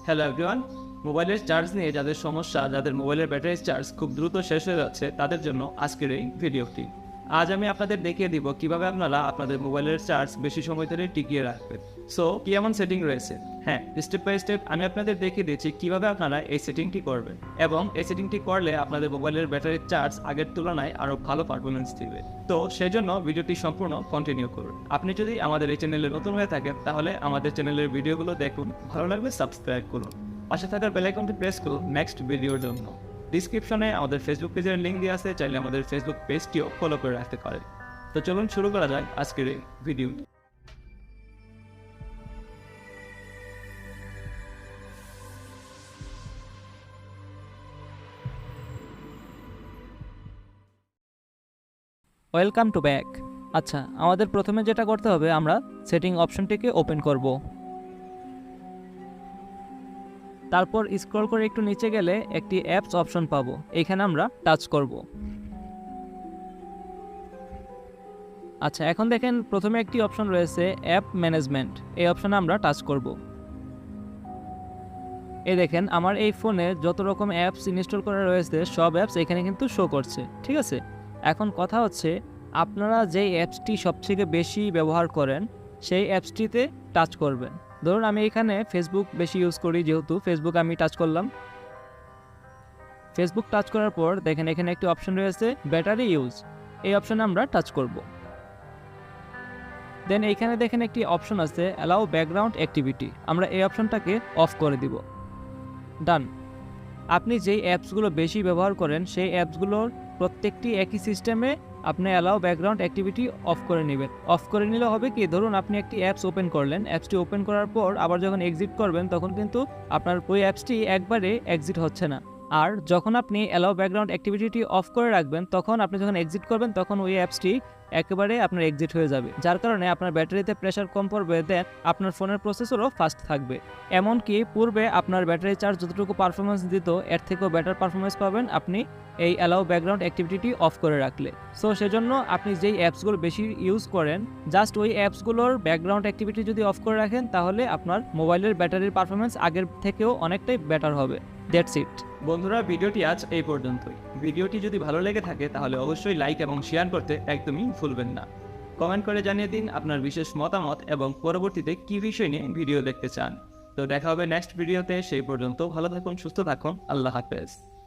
Hello everyone, মোবাইলের charge নিয়ে যাদের সমস্যা, যাদের মোবাইলের ব্যাটারি চার্জ খুব দ্রুত শেষ হয়ে যাচ্ছে, তাদের জন্য আজকের এই ভিডিওটি। আজ আমি আপনাদের দেখিয়ে দিব কিভাবে আপনারা আপনাদের মোবাইলের চার্জ বেশি সময় ধরে টিকিয়ে রাখবেন। সো কি এমন সেটিং রয়েছে? হ্যাঁ, স্টেপ বাই স্টেপ আমি আপনাদের দেখিয়ে দিচ্ছি কিভাবে আপনারা এই সেটিংটি করবেন, এবং এই সেটিংটি করলে আপনাদের মোবাইলের ব্যাটারির চার্জ আগের তুলনায় আরও ভালো পারফরমেন্স দিবে। তো সেই জন্য ভিডিওটি সম্পূর্ণ কন্টিনিউ করুন। আপনি যদি আমাদের এই চ্যানেলে নতুন হয়ে থাকেন তাহলে আমাদের চ্যানেলের ভিডিওগুলো দেখুন, ভালো লাগলে সাবস্ক্রাইব করুন, পাশে থাকার বেল আইকনটি প্রেস করুন নেক্সট ভিডিওর জন্য। ডিসক্রিপশনে আমাদের ফেসবুক পেজের লিঙ্ক দেওয়া আছে, চাইলে আমাদের ফেসবুক পেজটিও ফলো করে রাখতে পারেন। তো চলুন শুরু করা যায় আজকের এই ভিডিওটি। Welcome to back. আচ্ছা, আমাদের প্রথমে যেটা করতে হবে, আমরা সেটিং অপশনটিকে ওপেন করব। তারপর স্ক্রল করে একটু নিচে গেলে একটি অ্যাপস অপশন পাবো, এখানে আমরা টাচ করব। আচ্ছা, এখন দেখেন প্রথমে একটি অপশন রয়েছে অ্যাপ ম্যানেজমেন্ট, এই অপশনে আমরা টাচ করব। এই দেখেন আমার এই ফোনে যত রকম অ্যাপস ইনস্টল করা রয়েছে সব অ্যাপস এখানে কিন্তু শো করছে, ঠিক আছে। এখন কথা হচ্ছে, আপনারা যেই অ্যাপসটি সবথেকে বেশি ব্যবহার করেন সেই অ্যাপসটিতে টাচ করবেন। ধরুন আমি এখানে ফেসবুক বেশি ইউজ করি, যেহেতু ফেসবুক আমি টাচ করলাম। ফেসবুক টাচ করার পর দেখেন এখানে একটি অপশন রয়েছে ব্যাটারি ইউজ, এই অপশনে আমরা টাচ করব। দেন এইখানে দেখেন একটি অপশন আছে অ্যালাউ ব্যাকগ্রাউন্ড অ্যাক্টিভিটি, আমরা এই অপশনটাকে অফ করে দিব। ডান। আপনি যেই অ্যাপসগুলো বেশি ব্যবহার করেন সেই অ্যাপসগুলোর প্রত্যেকটি একই সিস্টেমে আপনি অ্যালাউ ব্যাকগ্রাউন্ড অ্যাক্টিভিটি অফ করে নেবেন। অফ করে নিলে হবে কি, ধরুন আপনি একটি অ্যাপস ওপেন করলেন, অ্যাপসটি ওপেন করার পর আবার যখন এক্সিট করবেন তখন কিন্তু আপনার ওই অ্যাপসটি একবারে এক্সিট হচ্ছে না। আর যখন আপনি অ্যালাউ ব্যাকগ্রাউন্ড অ্যাক্টিভিটি অফ করে রাখবেন, তখন আপনি যখন এক্সিট করবেন তখন ওই অ্যাপসটি একেবারে আপনার এক্সিট হয়ে যাবে, যার কারণে আপনার ব্যাটারিতে প্রেশার কম পড়বে, দেন আপনার ফোনের প্রসেসরও ফাস্ট থাকবে। এমনকি পূর্বে আপনার ব্যাটারি চার্জ যতটুকু পারফরমেন্স দিত এর থেকেও বেটার পারফরমেন্স পাবেন আপনি এই অ্যালাউ ব্যাকগ্রাউন্ড অ্যাক্টিভিটি অফ করে রাখলে। সো সেজন্য আপনি যেই অ্যাপসগুলো বেশি ইউজ করেন, জাস্ট ওই অ্যাপসগুলোর ব্যাকগ্রাউন্ড অ্যাক্টিভিটি যদি অফ করে রাখেন তাহলে আপনার মোবাইলের ব্যাটারির পারফরমেন্স আগের থেকেও অনেকটাই বেটার হবে। দ্যাটস ইট বন্ধুরা, ভিডিওটি আজ এই পর্যন্তই। ভিডিওটি যদি ভালো লেগে থাকে তাহলে অবশ্যই লাইক এবং শেয়ার করতে একদমই ভুলবেন না। কমেন্ট করে জানিয়ে দিন আপনার বিশেষ মতামত এবং পরবর্তীতে কী বিষয় নিয়ে ভিডিও দেখতে চান। তো দেখা হবে নেক্সট ভিডিওতে, সেই পর্যন্ত ভালো থাকুন, সুস্থ থাকুন, আল্লাহ হাফেজ।